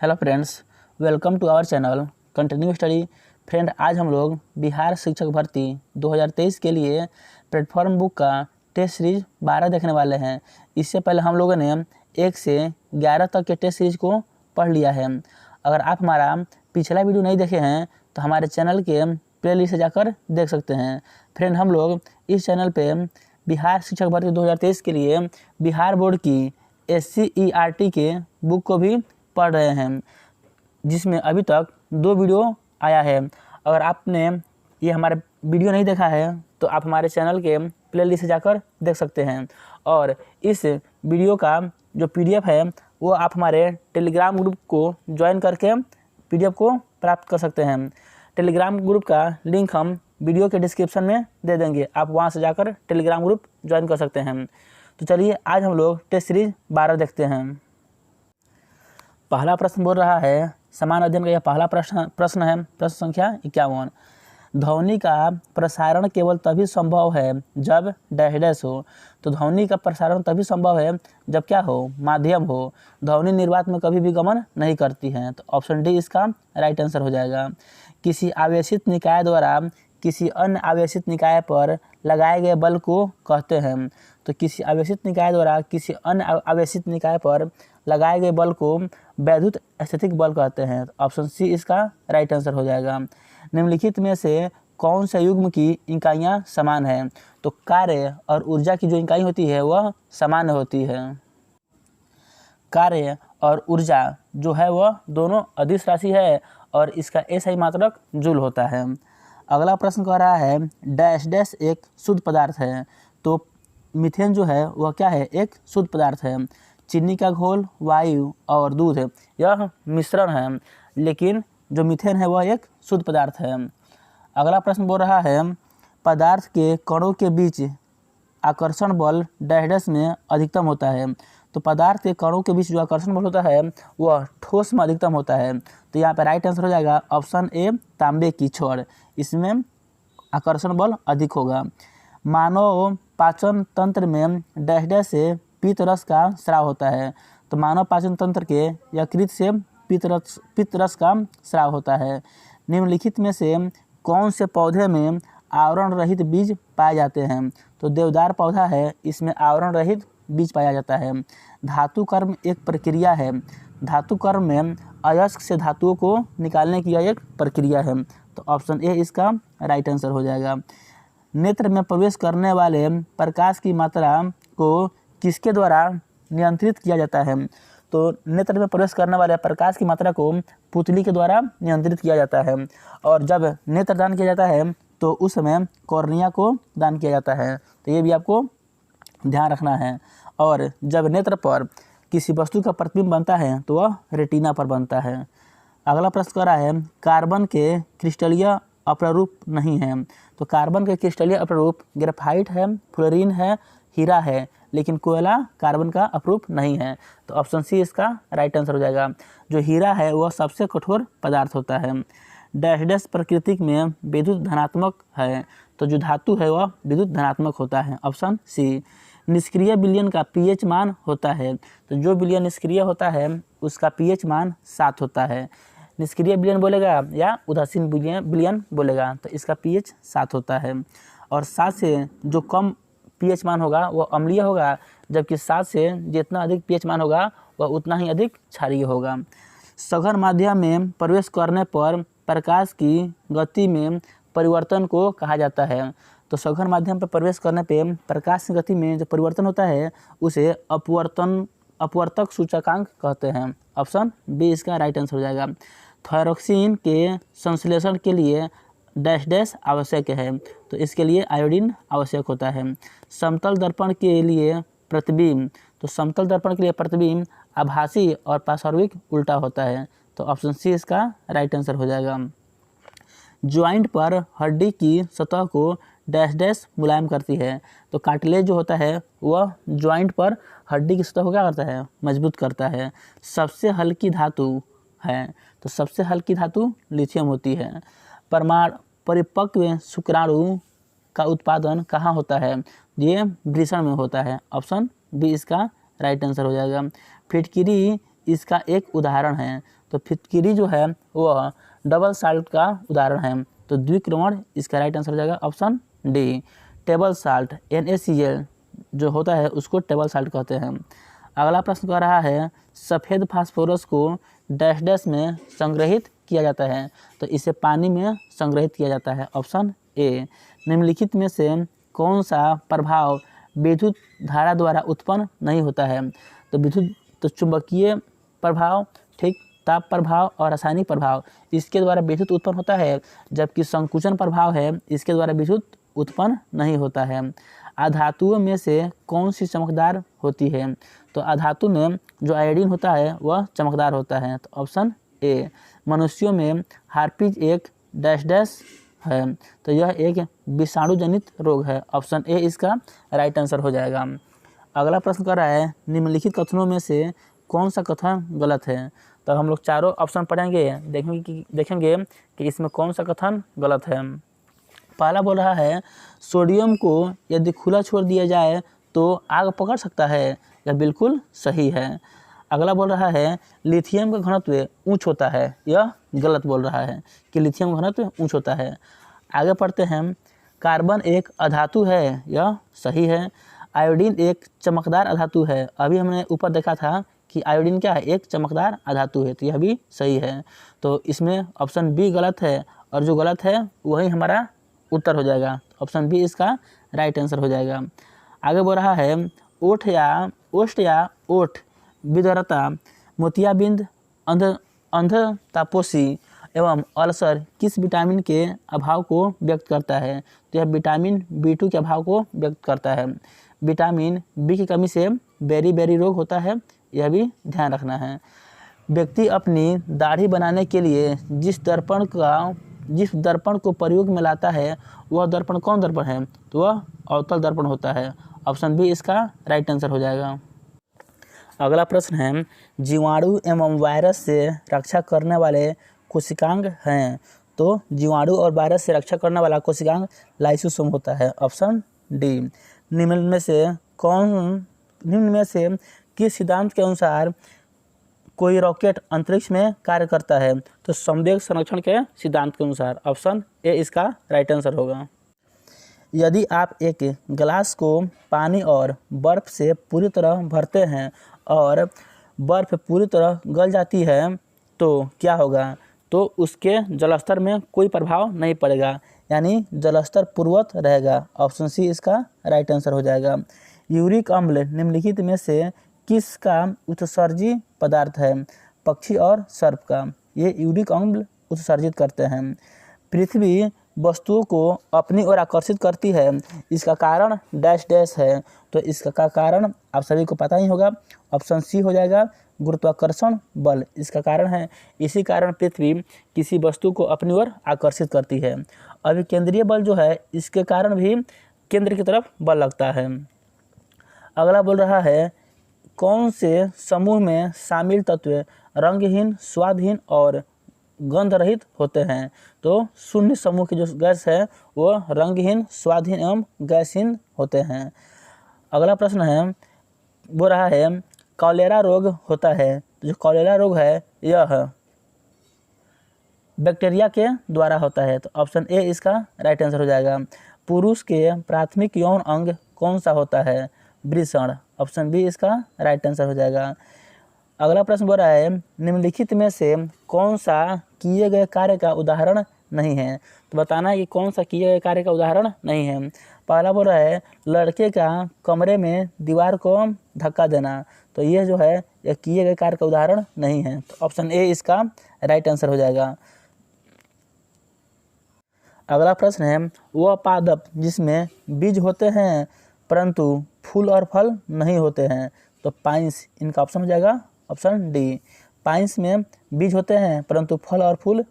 Hello friends, welcome to our channel continue study. Friend, आज हम लोग बिहार शिक्षक भर्ती 2023 के लिए प्लेटफॉर्म बुक का टेस्ट सीरीज 12 देखने वाले हैं। इससे पहले हम लोगों ने 1 से 11 तक के टेस्ट सीरीज को पढ़ लिया है। अगर आप हमारा पिछला वीडियो नहीं देखे हैं तो हमारे चैनल के प्लेलिस्ट से जाकर देख सकते हैं। फ्रेंड, हम लोग इस चैनल पे बिहार शिक्षक भर्ती 2023 के लिए बिहार बोर्ड की SCERT के बुक को भी पढ़ रहे हैं, जिसमें अभी तक 2 वीडियो आया है। अगर आपने ये हमारा वीडियो नहीं देखा है तो आप हमारे चैनल के प्लेलिस्ट से जाकर देख सकते हैं। और इस वीडियो का जो PDF है वो आप हमारे टेलीग्राम ग्रुप को ज्वाइन करके PDF को प्राप्त कर सकते हैं। टेलीग्राम ग्रुप का लिंक हम वीडियो के डिस्क्रिप्शन में दे देंगे, आप वहां से जाकर टेलीग्राम ग्रुप ज्वाइन कर सकते हैं। तो चलिए आज हम लोग टेस्ट सीरीज 12 देखते हैं। पहला प्रश्न बोल रहा है, समान अध्ययन का यह पहला प्रश्न है, प्रश्न संख्या 51। ध्वनि का प्रसारण केवल तभी संभव है जब डैश डैश हो। तो ध्वनि का प्रसारण तभी संभव है जब क्या हो, माध्यम हो। ध्वनि निर्वात में कभी भी गमन नहीं करती है। तो ऑप्शन डी इसका राइट आंसर हो जाएगा। किसी आवेशित निकाय द्वारा किसी अन्य आवेशित निकाय पर लगाए गए बल को कहते हैं। तो किसी आवेशित निकाय द्वारा किसी अन्य आवेशित निकाय पर लगाए गए बल को वैद्युत स्थैतिक बल कहते हैं। तो ऑप्शन सी इसका राइट आंसर हो जाएगा। निम्नलिखित में से कौन से युग्म की इकाइयाँ समान हैं। तो कार्य और ऊर्जा की जो इकाई होती है वह समान होती है। कार्य और ऊर्जा जो है वह दोनों अदिश राशि है और इसका SI मात्रक जूल होता है। अगला प्रश्न कह रहा है, डैश डैश एक शुद्ध पदार्थ है। तो मीथेन जो है वह क्या है, एक शुद्ध पदार्थ है। चीनी का घोल, वायु और दूध यह मिश्रण है, लेकिन जो मीथेन है वह एक शुद्ध पदार्थ है। अगला प्रश्न बोल रहा है, पदार्थ के कणों के बीच आकर्षण बल डैश डैश में अधिकतम होता है। तो पदार्थ के कणों के बीच जो आकर्षण बल होता है वह ठोस में अधिकतम होता है। तो यहाँ पर राइट आंसर हो जाएगा ऑप्शन ए, तांबे की छड़। इसमें आकर्षण बल अधिक होगा। मानव पाचन तंत्र में डैश डैश से पित्त रस का स्राव होता है। तो मानव पाचन तंत्र के यकृत से पित्त रस का स्राव होता है। निम्नलिखित में से कौन से पौधे में आवरण रहित बीज पाए जाते हैं। तो देवदार पौधा है, इसमें आवरण रहित बीज पाया जाता है। धातु कर्म एक प्रक्रिया है। धातु कर्म में अयस्क से धातुओं को निकालने की यह एक प्रक्रिया है। तो ऑप्शन ए इसका राइट आंसर हो जाएगा। नेत्र में प्रवेश करने वाले प्रकाश की मात्रा को किसके द्वारा नियंत्रित किया जाता है। तो नेत्र में प्रवेश करने वाले प्रकाश की मात्रा को पुतली के द्वारा नियंत्रित किया जाता है। और जब नेत्र दान किया जाता है तो उस समय कॉर्निया को दान किया जाता है। तो ये भी आपको ध्यान रखना है। और जब नेत्र पर किसी वस्तु का प्रतिबिंब बनता है तो वह रेटिना पर बनता है। अगला प्रश्न कर रहा है, कार्बन के क्रिस्टलीय अपरूप नहीं है। तो कार्बन के क्रिस्टलीय अपरूप ग्रेफाइट है, फ्लोरीन है, हीरा है, लेकिन कोयला कार्बन का अपरूप नहीं है। तो ऑप्शन सी इसका राइट आंसर हो जाएगा। जो हीरा है वह सबसे कठोर पदार्थ होता है। डैश डैश प्रकृति में विद्युत धनात्मक है। तो जो धातु है वह विद्युत धनात्मक होता है। Option C. निष्क्रिय विलयन का pH मान होता है। तो जो विलयन निष्क्रिय होता है उसका pH मान 7 होता है। निष्क्रिय विलयन बोलेगा या उदासीन विलयन बोलेगा, तो इसका pH 7 होता है। और 7 से जो कम pH मान होगा वह अम्लीय होगा, जबकि 7 से जितना अधिक pH मान होगा वह उतना ही अधिक क्षारीय होगा। सघन माध्यम में प्रवेश करने पर प्रकाश की गति में परिवर्तन को कहा जाता है। तो सघन माध्यम पर प्रवेश करने पे प्रकाश की गति में जो परिवर्तन होता है उसे अपवर्तक सूचकांक कहते हैं। ऑप्शन बी इसका राइट आंसर हो जाएगा। थायरोक्सिन के संश्लेषण के लिए डैश डैश आवश्यक है। तो इसके लिए आयोडीन आवश्यक होता है। समतल दर्पण के लिए प्रतिबिंब। तो समतल दर्पण के लिए प्रतिबिंब आभासी और पार्श्विक उल्टा होता है। तो ऑप्शन सी इसका राइट आंसर हो जाएगा। ज्वाइंट पर हड्डी की सतह को डैश डैश मुलायम करती है। तो कार्टिलेज जो होता है वह ज्वाइंट पर हड्डी की सतह को क्या करता है, मजबूत करता है। सबसे हल्की धातु है। तो सबसे हल्की धातु लिथियम होती है। परिपक्व शुक्राणु का उत्पादन कहाँ होता है, ये वृषण में होता है। ऑप्शन बी इसका राइट आंसर हो जाएगा। फिटकिरी इसका एक उदाहरण है। तो फिटकिरी जो है वह डबल साल्ट का उदाहरण है। तो द्विक्रमण इसका राइट आंसर हो जाएगा option D. Table salt NaCl जो होता है उसको टेबल साल्ट कहते हैं। अगला प्रश्न कह रहा है सफ़ेद फास्फोरस को डैश डैश में संग्रहित किया जाता है। तो इसे पानी में संग्रहित किया जाता है, ऑप्शन ए। निम्नलिखित में से कौन सा प्रभाव विद्युत धारा द्वारा उत्पन्न नहीं होता है। तो चुंबकीय प्रभाव, ठीक, ताप प्रभाव और रासायनिक प्रभाव इसके द्वारा विद्युत उत्पन्न होता है, जबकि संकुचन प्रभाव है इसके द्वारा विद्युत उत्पन्न नहीं होता है। अधातुओं में से कौन सी चमकदार होती है। तो अधातु में जो आयोडीन होता है वह चमकदार होता है, तो ऑप्शन ए। मनुष्यों में हार्पिज एक डैश डैश है, तो यह एक विषाणु जनित रोग है, ऑप्शन ए इसका राइट आंसर हो जाएगा। अगला प्रश्न कर रहा है निम्नलिखित कथनों में से कौन सा कथन गलत है। तो हम लोग चारों ऑप्शन पढ़ेंगे, देखेंगे कि इसमें कौन सा कथन गलत है। पहला बोल रहा है सोडियम को यदि खुला छोड़ दिया जाए तो आग पकड़ सकता है, यह बिल्कुल सही है। अगला बोल रहा है लिथियम का घनत्व ऊंच होता है, यह गलत बोल रहा है कि लिथियम का घनत्व ऊंच होता है। आगे पढ़ते हैं कार्बन एक अधातु है, यह सही है। आयोडीन एक चमकदार अधातु है, अभी हमने ऊपर देखा था कि आयोडीन क्या है, एक चमकदार अधातु है, तो यह भी सही है। तो इसमें ऑप्शन बी गलत है और जो गलत है वही हमारा उत्तर हो जाएगा, ऑप्शन बी इसका राइट आंसर हो जाएगा। आगे बोल रहा है ओठ या ओठ विदरता, मोतियाबिंद, अंधतापोसी एवं अल्सर किस विटामिन के अभाव को व्यक्त करता है। तो यह विटामिन B2 के अभाव को व्यक्त करता है। विटामिन बी की कमी से बेरी रोग होता है, यह भी ध्यान रखना है। व्यक्ति अपनी दाढ़ी बनाने के लिए जिस दर्पण को प्रयोग में लाता है वह दर्पण कौन दर्पण है। तो वह अवतल दर्पण होता है, ऑप्शन बी इसका राइट आंसर हो जाएगा। अगला प्रश्न है जीवाणु एवं वायरस से रक्षा करने वाले कोशिकांग हैं। तो जीवाणु और वायरस से रक्षा करने वाला कोशिकांग लाइसोसोम होता है, ऑप्शन डी। निम्न में से किस सिद्धांत के अनुसार कोई रॉकेट अंतरिक्ष में कार्य करता है। तो संवेग संरक्षण के सिद्धांत के अनुसार, ऑप्शन ए इसका राइट आंसर होगा। यदि आप एक गिलास को पानी और बर्फ से पूरी तरह भरते हैं और बर्फ पूरी तरह गल जाती है तो क्या होगा। तो उसके जलस्तर में कोई प्रभाव नहीं पड़ेगा, यानी जलस्तर पूर्ववत रहेगा, ऑप्शन सी इसका राइट आंसर हो जाएगा। यूरिक अम्ल निम्नलिखित में से किसका उत्सर्जी पदार्थ है। पक्षी और सर्प का, ये यूरिक अम्ल उत्सर्जित करते हैं। पृथ्वी वस्तुओं को अपनी ओर आकर्षित करती है, इसका कारण डैश डैश है। तो इसका कारण आप सभी को पता ही होगा, ऑप्शन सी हो जाएगा गुरुत्वाकर्षण बल इसका कारण है। इसी कारण पृथ्वी किसी वस्तु को अपनी ओर आकर्षित करती है। अभिकेंद्रीय बल जो है इसके कारण भी केंद्र की तरफ बल लगता है। अगला बोल रहा है कौन से समूह में शामिल तत्व रंगहीन, स्वादहीन और गंध रहित होते हैं। तो शून्य समूह की जो गैस है वो रंगहीन, स्वादहीन एवं गैसहीन होते हैं। अगला प्रश्न है बोल रहा है कॉलेरा रोग होता है। तो जो कॉलेरा रोग है यह बैक्टीरिया के द्वारा होता है, तो ऑप्शन ए इसका राइट आंसर हो जाएगा। पुरुष के प्राथमिक यौन अंग कौन सा होता है। वृषण, ऑप्शन बी इसका राइट आंसर हो जाएगा। अगला प्रश्न बोल रहा है निम्नलिखित में से कौन सा किए गए कार्य का उदाहरण नहीं है। तो बताना है कि कौन सा किए गए कार्य का उदाहरण नहीं है। पहला बोल रहा है लड़के का कमरे में दीवार को धक्का देना, तो ये जो है यह किए गए कार्य का उदाहरण नहीं है, तो ऑप्शन ए इसका राइट आंसर हो जाएगा। अगला प्रश्न है वह पादप जिसमें बीज होते हैं परंतु फूल और फल नहीं होते हैं। तो पाइन्स इनका ऑप्शन हो जाएगा, ऑप्शन डी। पाइन्स में बीज होते हैं परंतु फल और फूल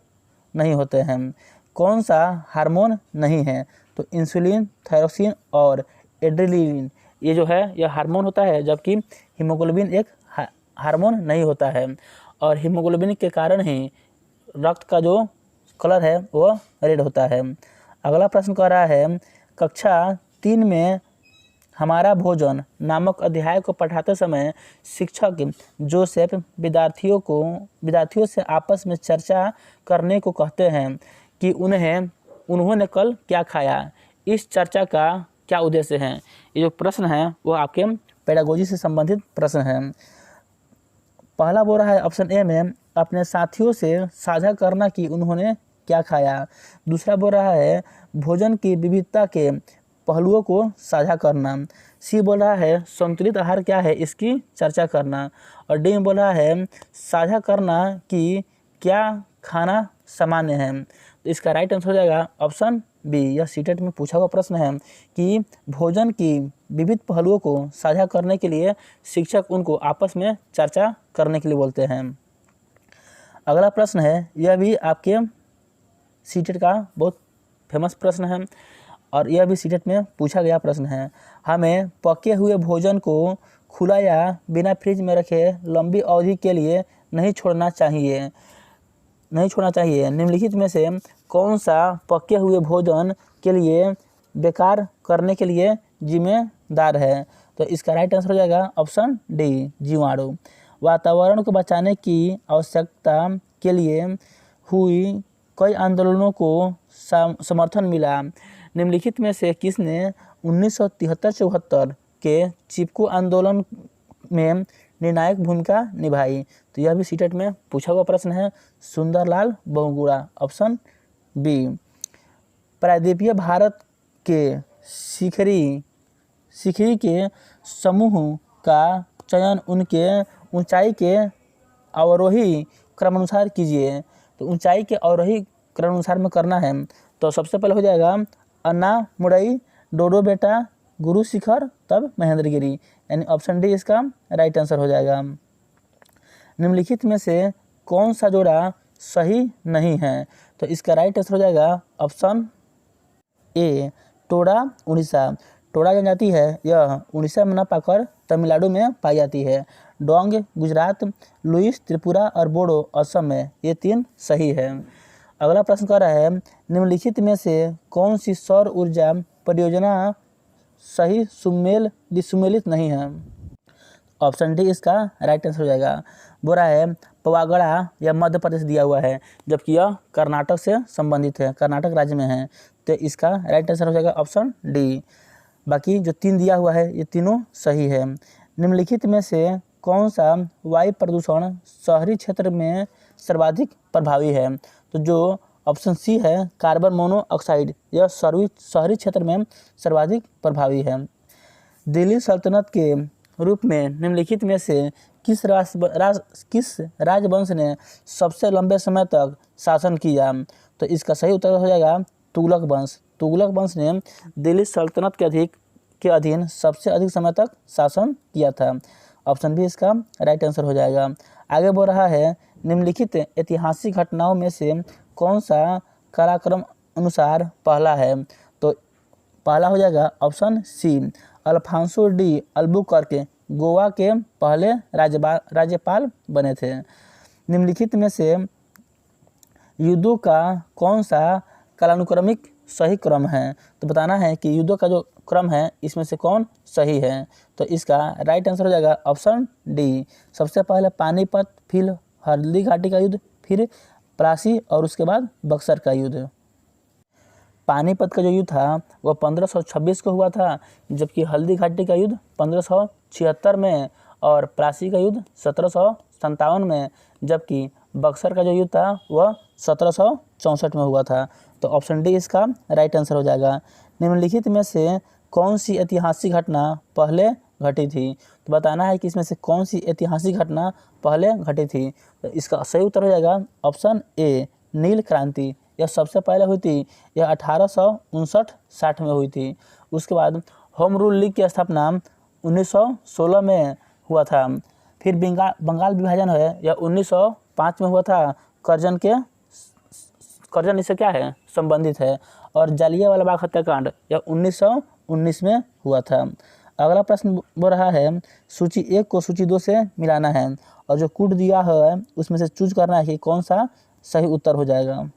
नहीं होते हैं। कौन सा हार्मोन नहीं है। तो इंसुलिन, थायरोक्सिन और एड्रेनलिन, ये जो है यह हार्मोन होता है, जबकि हीमोग्लोबिन एक हार्मोन नहीं होता है। और हीमोग्लोबिन के कारण ही रक्त का जो कलर है वो रेड होता है। अगला प्रश्न कह रहा है कक्षा 3 में हमारा भोजन नामक अध्याय को पढ़ाते समय शिक्षक जोसेफ विद्यार्थियों से आपस में चर्चा करने को कहते हैं कि उन्होंने कल क्या खाया। इस चर्चा का क्या उद्देश्य है? ये जो प्रश्न है वो आपके पेडागोजी से संबंधित प्रश्न है। पहला बोल रहा है ऑप्शन ए में अपने साथियों से साझा करना कि उन्होंने क्या खाया। दूसरा बोल रहा है भोजन की विविधता के पहलुओं को साझा करना। सी बोल रहा है संतुलित आहार क्या है इसकी चर्चा करना। और डी में बोल रहा है साझा करना कि क्या खाना सामान्य है। तो इसका राइट आंसर हो जाएगा ऑप्शन बी। यह सीटेट में पूछा हुआ प्रश्न है कि भोजन की विविध पहलुओं को साझा करने के लिए शिक्षक उनको आपस में चर्चा करने के लिए बोलते हैं। अगला प्रश्न है, यह भी आपके सीटेट का बहुत फेमस प्रश्न है और यह भी सीटेट में पूछा गया प्रश्न है। हमें पके हुए भोजन को खुला या बिना फ्रिज में रखे लंबी अवधि के लिए नहीं छोड़ना चाहिए। निम्नलिखित में से कौन सा पके हुए भोजन के लिए बेकार करने के लिए जिम्मेदार है? तो इसका राइट आंसर हो जाएगा ऑप्शन डी, जीवाणु। वातावरण को बचाने की आवश्यकता के लिए हुई कई आंदोलनों को समर्थन मिला। निम्नलिखित में से किसने 1973-74 के चिपको आंदोलन में निर्णायक भूमिका निभाई? तो यह भी सीटेट में पूछा हुआ प्रश्न है। Sundarlal Bahuguna, option B. प्रायद्वीपीय भारत के शिखरी के समूह का चयन उनके ऊंचाई के अवरोही क्रमानुसार कीजिए। तो ऊंचाई के अवरोही क्रमानुसार में करना है तो सबसे पहले हो जाएगा अन्नामुडई, डोडो बेटा, गुरु शिखर, तब महेंद्रगिरी, यानी ऑप्शन डी इसका राइट आंसर हो जाएगा। निम्नलिखित में से कौन सा जोड़ा सही नहीं है? तो इसका राइट आंसर हो जाएगा ऑप्शन ए, टोडा उड़ीसा। टोडा जनजाति है यह उड़ीसा में न पाकर तमिलनाडु में पाई जाती है। डोंग गुजरात, लुइस त्रिपुरा और बोडो असम में, ये 3 सही है। अगला प्रश्न कर रहा है निम्नलिखित में से कौन सी सौर ऊर्जा परियोजना सही सुमेलित नहीं है? ऑप्शन डी इसका राइट आंसर हो जाएगा। बोरा है पवागढ़ या मध्य प्रदेश दिया हुआ है जबकि यह कर्नाटक से संबंधित है, कर्नाटक राज्य में है, तो इसका राइट आंसर हो जाएगा ऑप्शन डी। बाकी जो 3 दिया हुआ है ये तीनों सही है। निम्नलिखित में से कौन सा वायु प्रदूषण शहरी क्षेत्र में सर्वाधिक प्रभावी है? तो जो ऑप्शन सी है कार्बन मोनोऑक्साइड, यह शहरी क्षेत्र में सर्वाधिक प्रभावी है। दिल्ली सल्तनत के रूप में निम्नलिखित में से किस राजवंश ने सबसे लंबे समय तक शासन किया? तो इसका सही उत्तर हो जाएगा तुगलक वंश। तुगलक वंश ने दिल्ली सल्तनत के अधीन सबसे अधिक समय तक शासन किया था। ऑप्शन बी इसका राइट आंसर हो जाएगा। आगे बोल रहा है निम्नलिखित ऐतिहासिक घटनाओं में से कौन सा कालक्रम अनुसार पहला है? तो पहला हो जाएगा option C, Alfonso de Albuquerque Goa के पहले राज्यपाल बने थे। निम्नलिखित में से युद्धों का कौन सा कालानुक्रमिक सही क्रम है? तो बताना है कि युद्धों का जो क्रम है इसमें से कौन सही है। तो इसका राइट आंसर हो जाएगा ऑप्शन डी। सबसे पहले पानीपत, फिर हल्दी घाटी का युद्ध, फिर प्लासी और उसके बाद बक्सर का युद्ध। पानीपत का जो युद्ध था वह 1526 को हुआ था, जबकि हल्दी घाटी का युद्ध 1576 में और प्लासी का युद्ध 1757 में, जबकि बक्सर का जो युद्ध था वह 1764 में हुआ था। तो ऑप्शन डी इसका राइट आंसर हो जाएगा। निम्नलिखित में से कौन सी ऐतिहासिक घटना पहले घटी थी? तो बताना है कि इसमें से कौन सी ऐतिहासिक घटना पहले घटी थी। तो इसका सही उत्तर हो जाएगा ऑप्शन ए, नील क्रांति। यह सबसे पहले हुई थी, यह 1859-60 में हुई थी। उसके बाद होम रूल लीग की स्थापना 1916 में हुआ था। फिर बंगाल विभाजन है यह 1905 में हुआ था। करजन इससे क्या है संबंधित है। और जालियांवाला बाग हत्याकांड यह 1919 में हुआ था। अगला प्रश्न बोल रहा है सूची 1 को सूची 2 से मिलाना है और जो कूट दिया है उसमें से चूज करना है कि कौन सा सही उत्तर हो जाएगा।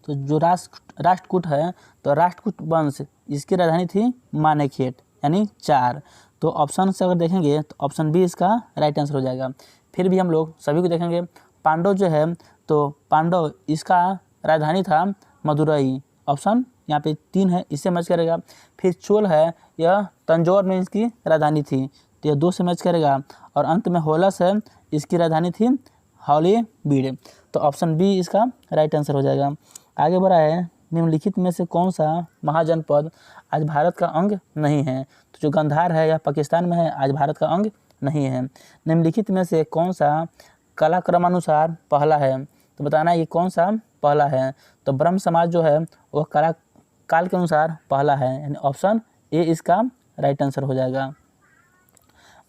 तो जो राष्ट्रकूट है तो राष्ट्रकूट वंश इसकी राजधानी थी मानेकशेट, यानी 4। तो ऑप्शन से अगर देखेंगे तो ऑप्शन बी इसका राइट आंसर हो जाएगा। फिर भी हम लोग सभी को देखेंगे। पांडव जो है तो पांडव इसका राजधानी था मदुरई, ऑप्शन यहाँ पे 3 है, इससे मैच करेगा। फिर चोल है, यह तंजौर में इसकी राजधानी थी, तो यह 2 से मैच करेगा। और अंत में होलस है, इसकी राजधानी थी हॉलीवीड, तो ऑप्शन बी इसका राइट आंसर हो जाएगा। आगे बढ़ा है, निम्नलिखित में से कौन सा महाजनपद आज भारत का अंग नहीं है? तो जो गंधार है यह पाकिस्तान में है, आज भारत का अंग नहीं है। निम्नलिखित में से कौन सा कालक्रमानुसार पहला है? तो बताना ये कौन सा पहला है। तो ब्रह्म समाज जो है वह काल के अनुसार पहला है, यानी ऑप्शन ए इसका राइट आंसर हो जाएगा।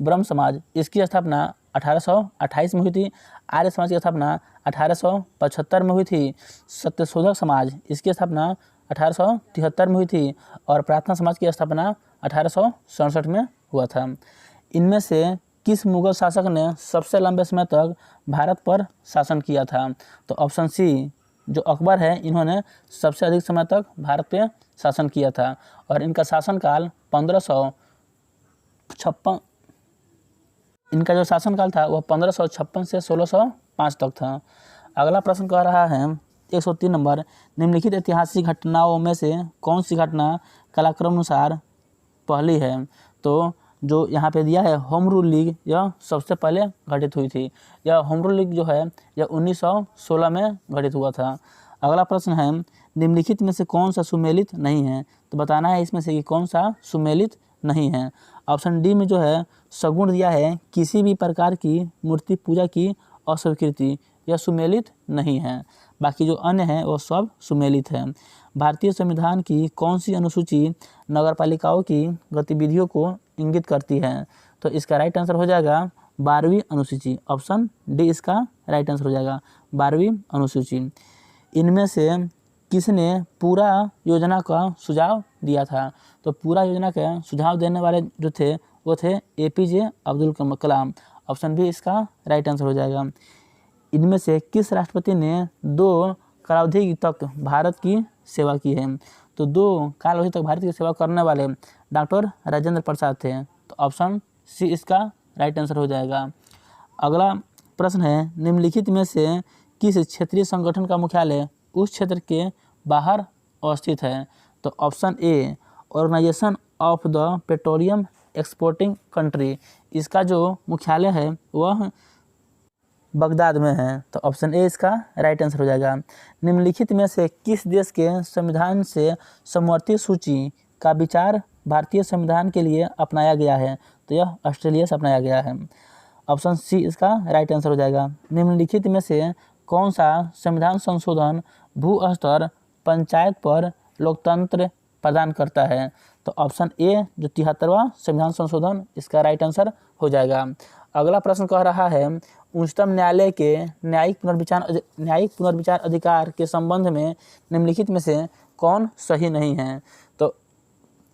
ब्रह्म समाज इसकी स्थापना 1828 में हुई थी। आर्य समाज की स्थापना 1875 में हुई थी। सत्यशोधक समाज इसकी स्थापना 1873 में हुई थी। और प्रार्थना समाज की स्थापना 1867 में हुआ था। इनमें से किस मुगल शासक ने सबसे लंबे समय तक भारत पर शासन किया था? तो ऑप्शन सी जो अकबर है, इन्होंने सबसे अधिक समय तक भारत पे शासन किया था और इनका शासनकाल 1556 इनका जो शासनकाल था वह 1556 से 1605 तक था। अगला प्रश्न कह रहा है 103 नंबर, निम्नलिखित ऐतिहासिक घटनाओं में से कौन सी घटना कालक्रम अनुसार पहली है? तो जो यहाँ पे दिया है होम रूल लीग, यह सबसे पहले घटित हुई थी। यह होम रूल लीग जो है यह 1916 में घटित हुआ था। अगला प्रश्न है, निम्नलिखित में से कौन सा सुमेलित नहीं है? तो बताना है इसमें से कि कौन सा सुमेलित नहीं है। ऑप्शन डी में जो है सगुण दिया है, किसी भी प्रकार की मूर्ति पूजा की अस्वीकृति, यह सुमेलित नहीं है। बाकी जो अन्य हैं वो सब सुमेलित है। भारतीय संविधान की कौन सी अनुसूची नगरपालिकाओं की गतिविधियों को इंगित करती है? तो इसका राइट आंसर हो जाएगा 12वीं अनुसूची, ऑप्शन डी इसका राइट आंसर हो जाएगा 12वीं अनुसूची। इनमें से किसने पूरा योजना का सुझाव दिया था? तो पूरा योजना का सुझाव देने वाले जो थे वो थे APJ Abdul Kalam, option B इसका राइट आंसर हो जाएगा। इनमें से किस राष्ट्रपति ने 2 कालावधि तक भारत की सेवा की है? तो 2 कालावधि तक भारत की सेवा करने वाले डॉक्टर राजेंद्र प्रसाद थे, तो ऑप्शन सी इसका राइट आंसर हो जाएगा। अगला प्रश्न है, निम्नलिखित में से किस क्षेत्रीय संगठन का मुख्यालय उस क्षेत्र के बाहर अवस्थित है? तो option A organisation of the petroleum exporting country, इसका जो मुख्यालय है वह बगदाद में है, तो ऑप्शन ए इसका राइट आंसर हो जाएगा। निम्नलिखित में से किस देश के संविधान से समवर्ती सूची का विचार भारतीय संविधान के लिए अपनाया गया है? तो यह ऑस्ट्रेलिया से अपनाया गया है, ऑप्शन सी इसका राइट आंसर हो जाएगा। निम्नलिखित में से कौन सा संविधान संशोधन भू स्तर पंचायत पर लोकतंत्र प्रदान करता है? तो ऑप्शन ए जो 73वां संविधान संशोधन, इसका राइट आंसर हो जाएगा। अगला प्रश्न कह रहा है, उच्चतम न्यायालय के न्यायिक पुनर्विचार अधिकार के संबंध में निम्नलिखित में से कौन सही नहीं है? तो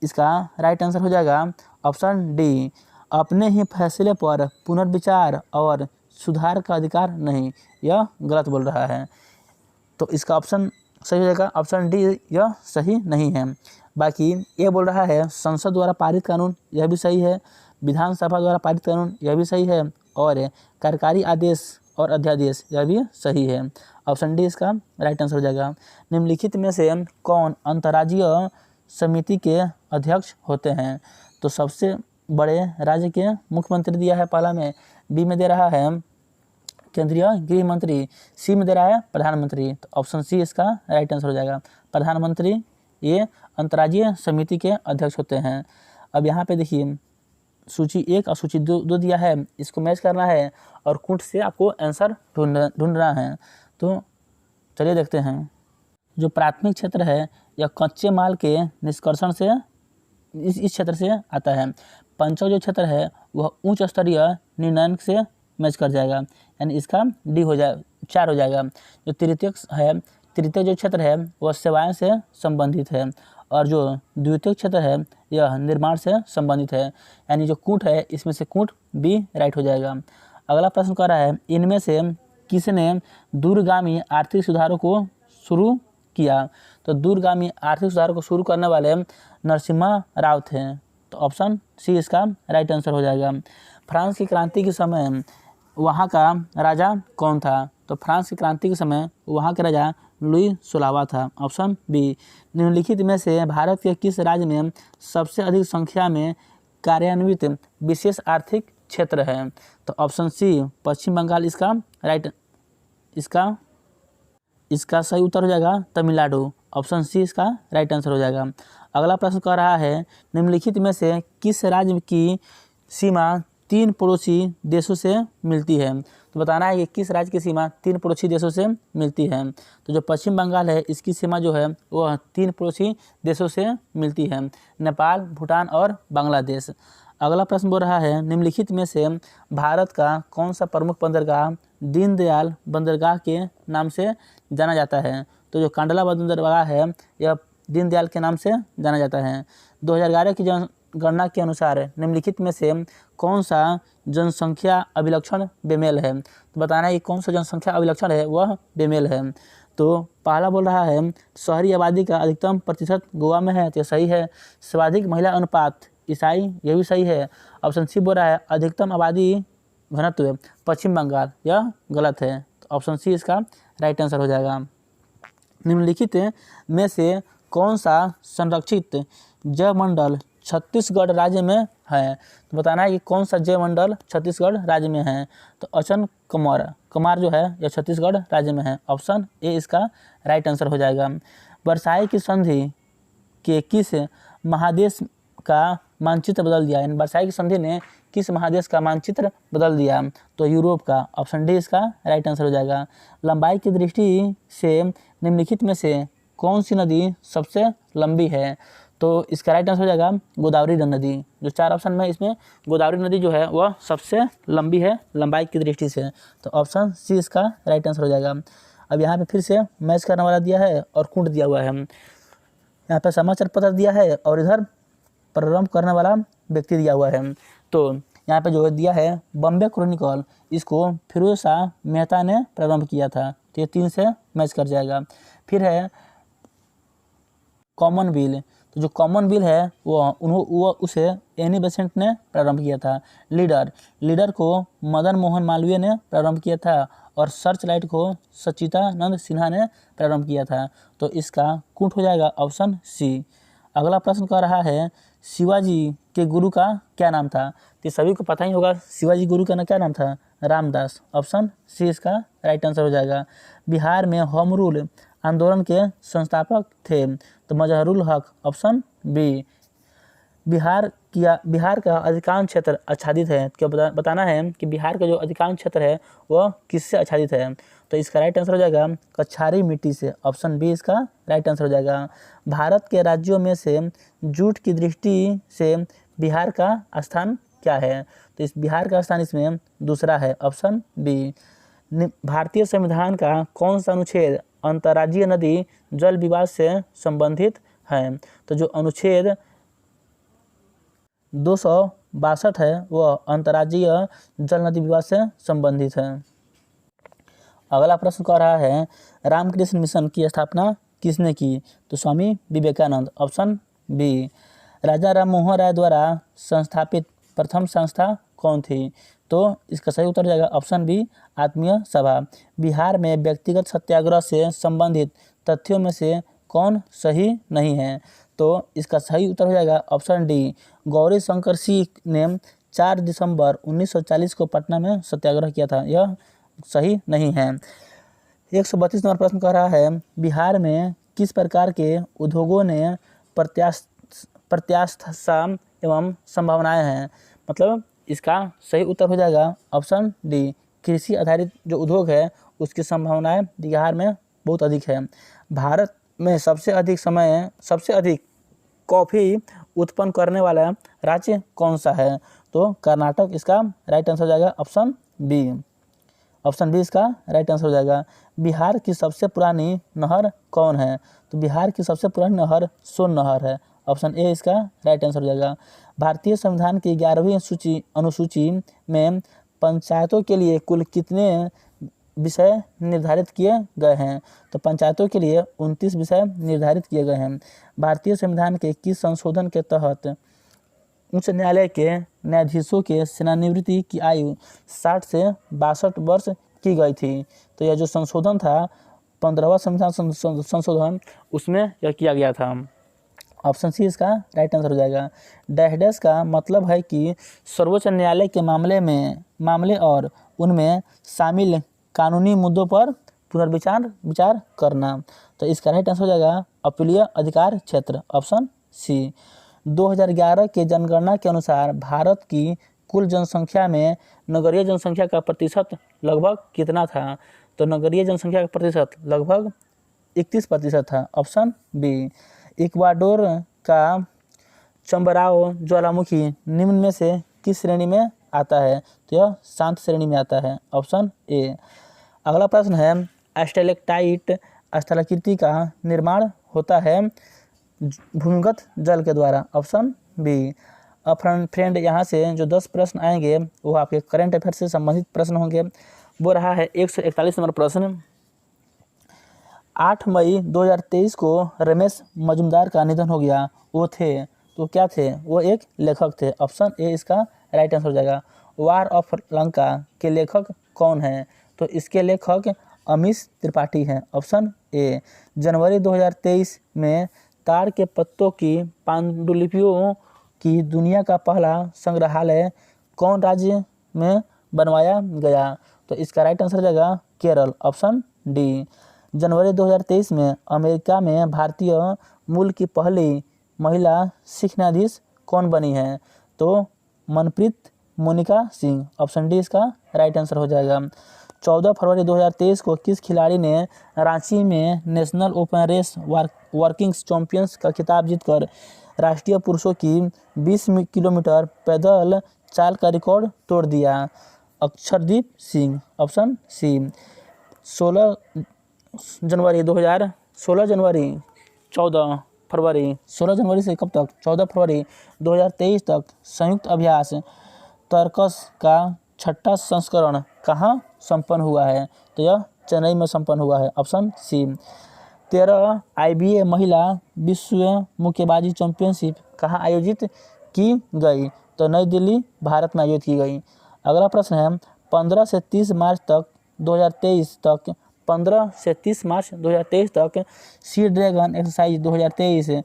इसका राइट आंसर हो जाएगा ऑप्शन डी, अपने ही फैसले पर पुनर्विचार और सुधार का अधिकार नहीं, यह गलत बोल रहा है, तो इसका ऑप्शन सही हो जाएगा ऑप्शन डी, यह सही नहीं है। बाकी ये बोल रहा है संसद द्वारा पारित कानून, यह भी सही है। विधानसभा द्वारा पारित कानून, यह भी सही है। और कार्यकारी आदेश और अध्यादेश, यह भी सही है, ऑप्शन डी इसका राइट आंसर हो जाएगा। निम्नलिखित में से कौन अंतर्राज्यीय समिति के अध्यक्ष होते हैं? तो सबसे बड़े राज्य के मुख्यमंत्री दिया है पहला में, बी में दे रहा है केंद्रीय गृह मंत्री, सी में दे रहा है प्रधानमंत्री, तो ऑप्शन सी इसका राइट आंसर हो जाएगा। प्रधानमंत्री ये अंतर्राज्यीय समिति के अध्यक्ष होते हैं। अब यहाँ पे देखिए सूची 1 और सूची 2 दिया है, इसको मैच करना है और कूट से आपको आंसर ढूंढना है। तो चलिए देखते हैं। जो प्राथमिक क्षेत्र है यह कच्चे माल के निष्कर्षण से इस क्षेत्र से आता है। पंचक जो क्षेत्र है वह उच्च स्तरीय निर्णय से मैच कर जाएगा, यानी इसका डी हो जाए 4 हो जाएगा। जो तृतीय जो क्षेत्र है वह सेवाएं से संबंधित है और जो द्वितीय क्षेत्र है यह निर्माण से संबंधित है, यानी जो कूट है इसमें से कूट बी राइट हो जाएगा। अगला प्रश्न कह रहा है, इनमें से किसने दूरगामी आर्थिक सुधारों को शुरू किया? तो दूरगामी आर्थिक सुधारों को शुरू करने वाले नरसिम्हा राव थे, तो ऑप्शन सी इसका राइट आंसर हो जाएगा। फ्रांस की क्रांति के समय वहाँ का राजा कौन था? तो फ्रांस की क्रांति के समय वहाँ के राजा लुई 16वां था। Option B. निम्नलिखित में से भारत के किस राज्य में सबसे अधिक संख्या में कार्यान्वित विशेष आर्थिक क्षेत्र है? तो ऑप्शन सी पश्चिम बंगाल इसका सही उत्तर हो जाएगा तमिलनाडु। ऑप्शन सी इसका राइट आंसर हो जाएगा। अगला प्रश्न कह रहा है निम्नलिखित में से किस राज्य की सीमा 3 पड़ोसी देशों से मिलती है? तो बताना है कि किस राज्य की सीमा 3 पड़ोसी देशों से मिलती है। तो जो पश्चिम बंगाल है इसकी सीमा जो है वह 3 पड़ोसी देशों से मिलती है, नेपाल, भूटान और बांग्लादेश। अगला प्रश्न बोल रहा है निम्नलिखित में से भारत का कौन सा प्रमुख बंदरगाह दीनदयाल बंदरगाह के नाम से जाना जाता है? तो जो कांडला बंदरगाह है यह दीनदयाल के नाम से जाना जाता है। 2011 की जनगणना के अनुसार निम्नलिखित में से कौन सा जनसंख्या अभिलक्षण बेमेल है? तो बताना है कि कौन सा जनसंख्या अभिलक्षण है वह बेमेल है। तो पहला बोल रहा है शहरी आबादी का अधिकतम प्रतिशत गोवा में है, तो सही है। सर्वाधिक महिला अनुपात ईसाई, यह भी सही है। ऑप्शन सी बोल रहा है अधिकतम आबादी घनत्व पश्चिम बंगाल, यह गलत है। तो ऑप्शन सी इसका राइट आंसर हो जाएगा। निम्नलिखित में से कौन सा संरक्षित जैव मंडल छत्तीसगढ़ राज्य में है? तो बताना है कि कौन सा जैव मंडल छत्तीसगढ़ राज्य में है। तो अचन कमार जो है यह छत्तीसगढ़ राज्य में है। ऑप्शन ए इसका राइट आंसर हो जाएगा। वर्साई की संधि के किस महादेश का मानचित्र बदल दिया? वर्साई की संधि ने किस महादेश का मानचित्र बदल दिया? तो यूरोप का। ऑप्शन डी इसका राइट आंसर हो जाएगा। लंबाई की दृष्टि से निम्नलिखित में से कौन सी नदी सबसे लंबी है? तो इसका राइट आंसर हो जाएगा गोदावरी नदी। जो 4 ऑप्शन में इसमें गोदावरी नदी जो है वह सबसे लंबी है लंबाई की दृष्टि से। तो ऑप्शन सी इसका राइट आंसर हो जाएगा। अब यहाँ पे फिर से मैच करने वाला दिया है और कुंड दिया हुआ है। यहाँ पे समाचार पत्र दिया है और इधर प्रारंभ करने वाला व्यक्ति दिया हुआ है। तो यहाँ पे जो दिया है बॉम्बे क्रॉनिकल, इसको फिरोज शाह मेहता ने प्रारंभ किया था। तो ये 3 से मैच कर जाएगा। फिर है कॉमनवेल्थ, तो जो कॉमनवेल्थ है वो उसे एनी बेसेंट ने प्रारंभ किया था। लीडर को मदन मोहन मालवीय ने प्रारंभ किया था और सर्च लाइट को सच्चिदानंद सिन्हा ने प्रारंभ किया था। तो इसका कुंठ हो जाएगा ऑप्शन सी। अगला प्रश्न कह रहा है शिवाजी के गुरु का क्या नाम था? तो सभी को पता ही होगा शिवाजी गुरु का क्या नाम था? रामदास। ऑप्शन सी इसका राइट आंसर हो जाएगा। बिहार में होम रूल आंदोलन के संस्थापक थे? तो मजहरुल हक। Option B. बिहार का अधिकांश क्षेत्र आच्छादित है। क्या बताना है कि बिहार का जो अधिकांश क्षेत्र है वह किससे आच्छादित है? तो इसका राइट आंसर हो जाएगा कछारी मिट्टी से। ऑप्शन बी इसका राइट आंसर हो जाएगा। भारत के राज्यों में से जूट की दृष्टि से बिहार का स्थान क्या है? तो इस बिहार का स्थान इसमें दूसरा है। Option B. भारतीय संविधान का कौन सा अनुच्छेद अंतर्राज्यीय नदी जल विवाद से संबंधित है? तो जो अनुच्छेद 262 है वह अंतर्राज्यीय जल नदी विवाद से संबंधित है। अगला प्रश्न कह रहा है रामकृष्ण मिशन की स्थापना किसने की? तो स्वामी विवेकानंद। Option B. राजा राम मोहन राय द्वारा संस्थापित प्रथम संस्था कौन थी? तो इसका सही उत्तर जाएगा ऑप्शन बी आत्मीय सभा। बिहार में व्यक्तिगत सत्याग्रह से संबंधित तथ्यों में से कौन सही नहीं है? तो इसका सही उत्तर हो जाएगा ऑप्शन डी। गौरी शंकर सिंह ने 4 दिसंबर 1940 को पटना में सत्याग्रह किया था, यह सही नहीं है। 132 नंबर प्रश्न कह रहा है बिहार में किस प्रकार के उद्योगों ने प्रत्याशा एवं संभावनाएं हैं? मतलब इसका सही उत्तर हो जाएगा ऑप्शन डी। कृषि आधारित जो उद्योग है उसकी संभावनाएं बिहार में बहुत अधिक है। भारत में सबसे अधिक कॉफ़ी उत्पन्न करने वाला राज्य कौन सा है? तो कर्नाटक इसका राइट आंसर हो जाएगा ऑप्शन बी। ऑप्शन बी इसका राइट आंसर हो जाएगा। बिहार की सबसे पुरानी नहर कौन है? तो बिहार की सबसे पुरानी नहर सोन नहर है। ऑप्शन ए इसका राइट आंसर हो जाएगा। भारतीय संविधान की 11वीं अनुसूची में पंचायतों के लिए कुल कितने विषय निर्धारित किए गए हैं? तो पंचायतों के लिए 29 विषय निर्धारित किए गए हैं। भारतीय संविधान के किस संशोधन के तहत उच्च न्यायालय के न्यायाधीशों के सेवानिवृत्ति की आयु 60 से 62 वर्ष की गई थी। तो यह जो संशोधन था 15वां संविधान संशोधन, उसमें यह किया गया था। ऑप्शन सी इसका राइट आंसर हो जाएगा। डैश डैश का मतलब है कि सर्वोच्च न्यायालय के मामले और उनमें शामिल कानूनी मुद्दों पर विचार करना। तो इसका राइट आंसर हो जाएगा अपीलीय अधिकार क्षेत्र, ऑप्शन सी। 2011 के जनगणना के अनुसार भारत की कुल जनसंख्या में नगरीय जनसंख्या का प्रतिशत लगभग कितना था? तो नगरीय जनसंख्या का प्रतिशत लगभग 31% था, ऑप्शन बी। इक्वाडोर का चंबराओ ज्वालामुखी निम्न में से किस श्रेणी में आता है? तो यह शांत श्रेणी में आता है, ऑप्शन ए। अगला प्रश्न है स्टैलेक्टाइट स्थलाकृति का निर्माण होता है भूमिगत जल के द्वारा, ऑप्शन बी। अब फ्रेंड यहाँ से जो 10 प्रश्न आएंगे वो आपके करंट अफेयर से संबंधित प्रश्न होंगे। वो रहा है 141 नंबर प्रश्न। 8 मई 2023 को रमेश मजूमदार का निधन हो गया, वो थे, तो क्या थे? वो एक लेखक थे, ऑप्शन ए इसका राइट आंसर हो जाएगा। वार ऑफ लंका के लेखक कौन हैं? तो इसके लेखक अमीश त्रिपाठी हैं, ऑप्शन ए। जनवरी 2023 में ताड़ के पत्तों की पांडुलिपियों की दुनिया का पहला संग्रहालय कौन राज्य में बनवाया गया? तो इसका राइट आंसर हो जाएगा केरल, ऑप्शन डी। जनवरी 2023 में अमेरिका में भारतीय मूल की पहली महिला सिख न्यायाधीश कौन बनी है? तो मनप्रीत मोनिका सिंह, ऑप्शन डी इसका राइट आंसर हो जाएगा। 14 फरवरी 2023 को किस खिलाड़ी ने रांची में national open race walking champions का खिताब जीतकर राष्ट्रीय पुरुषों की 20 किलोमीटर पैदल चाल का रिकॉर्ड तोड़ दिया? Akshardeep Singh, option C. 16 जनवरी से कब तक? 14 फरवरी 2023 तक संयुक्त अभ्यास तर्कस का 6ठा संस्करण कहाँ संपन्न हुआ है? तो यह चेन्नई में संपन्न हुआ है, ऑप्शन सी। 13 IBA महिला विश्व मुक्केबाजी चैंपियनशिप कहाँ आयोजित की गई? तो नई दिल्ली, भारत में आयोजित की गई। अगला प्रश्न है 15 से 30 मार्च 2023 तक सी ड्रैगन एक्सरसाइज 2023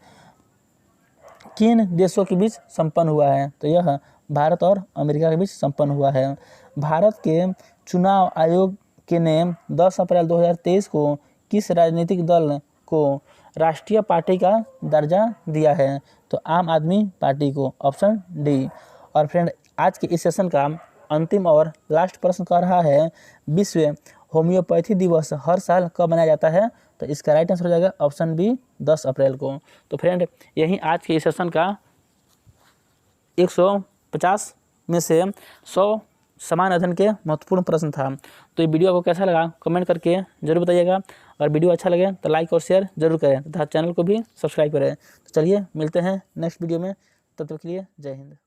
किन देशों के बीच संपन्न हुआ है? तो यह भारत और अमेरिका के बीच संपन्न हुआ है। भारत के चुनाव आयोग के ने 10 अप्रैल 2023 को किस राजनीतिक दल को राष्ट्रीय पार्टी का दर्जा दिया है? तो आम आदमी पार्टी को, ऑप्शन डी। और फ्रेंड आज के इस सेशन का अंतिम और लास्ट प्रश्न कह रहा है विश्व होम्योपैथी दिवस हर साल कब मनाया जाता है? तो इसका राइट आंसर हो जाएगा ऑप्शन बी 10 अप्रैल को। तो फ्रेंड यही आज के इस सेशन का 150 में से 100 समान अध्ययन के महत्वपूर्ण प्रश्न था। तो ये वीडियो आपको कैसा लगा कमेंट करके जरूर बताइएगा, और वीडियो अच्छा लगे तो लाइक और शेयर जरूर करें तथा चैनल को भी सब्सक्राइब करें। तो चलिए मिलते हैं नेक्स्ट वीडियो में, तब तक के लिए जय हिंद।